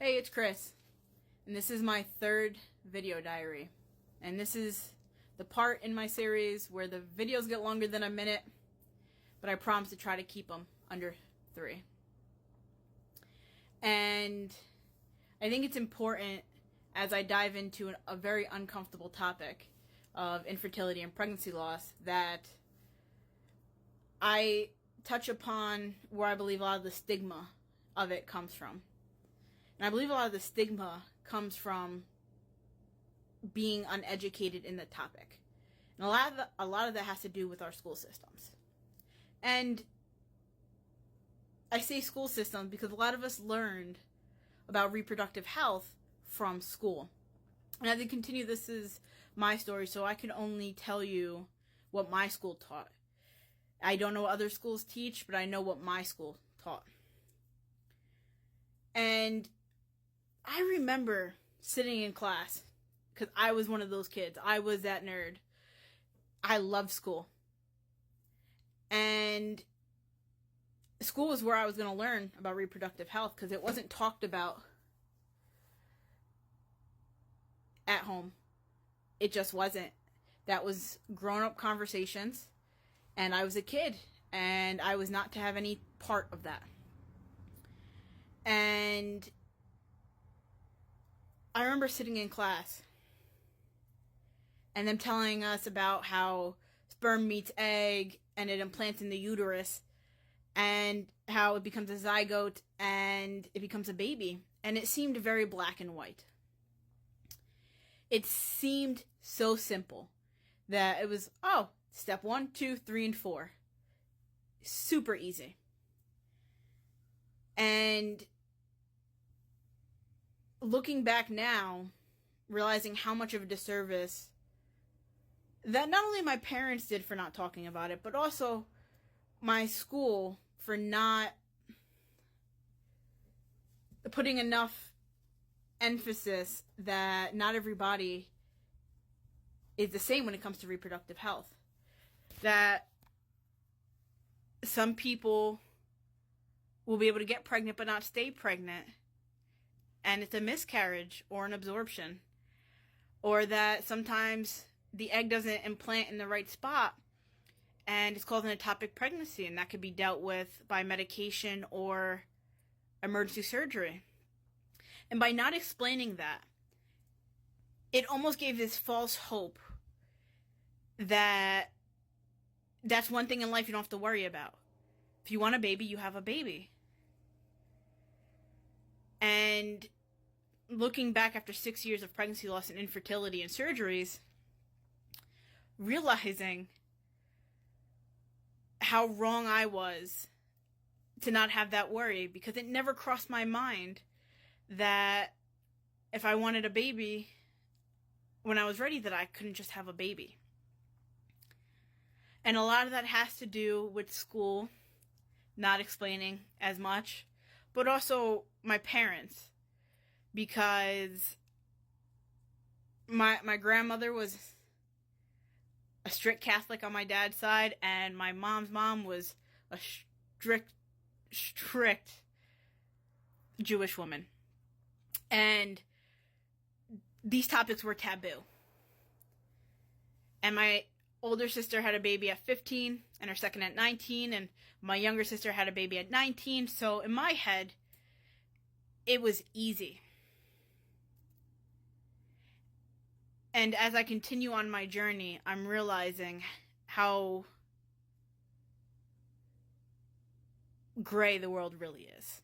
Hey, it's Chris, and this is my third video diary, and this is the part in my series where the videos get longer than a minute, but I promise to try to keep them under 3. And I think it's important as I dive into a very uncomfortable topic of infertility and pregnancy loss that I touch upon where I believe a lot of the stigma of it comes from. And I believe a lot of the stigma comes from being uneducated in the topic. And a lot of that has to do with our school systems. And I say school systems because a lot of us learned about reproductive health from school. And as I continue, this is my story, so I can only tell you what my school taught. I don't know what other schools teach, but I know what my school taught. And I remember sitting in class, because I was one of those kids. I was that nerd. I loved school. And school was where I was going to learn about reproductive health, because it wasn't talked about at home. It just wasn't. That was grown-up conversations, and I was a kid, and I was not to have any part of that. And I remember sitting in class and them telling us about how sperm meets egg and it implants in the uterus and how it becomes a zygote and it becomes a baby. And it seemed very black and white. It seemed so simple that it was, step 1, 2, 3, and 4. Super easy. And looking back now, realizing how much of a disservice that not only my parents did for not talking about it, but also my school for not putting enough emphasis that not everybody is the same when it comes to reproductive health. That some people will be able to get pregnant but not stay pregnant, and it's a miscarriage or an absorption. Or that sometimes the egg doesn't implant in the right spot and it's called an ectopic pregnancy, and that could be dealt with by medication or emergency surgery. And by not explaining that, it almost gave this false hope that that's one thing in life you don't have to worry about. If you want a baby, you have a baby. And looking back after 6 years of pregnancy loss and infertility and surgeries, realizing how wrong I was to not have that worry, because it never crossed my mind that if I wanted a baby when I was ready, that I couldn't just have a baby. And a lot of that has to do with school not explaining as much, but also my parents, because my grandmother was a strict Catholic on my dad's side, and my mom's mom was a strict Jewish woman. And these topics were taboo. And my older sister had a baby at 15, and her second at 19, and my younger sister had a baby at 19, so in my head, it was easy. And as I continue on my journey, I'm realizing how gray the world really is.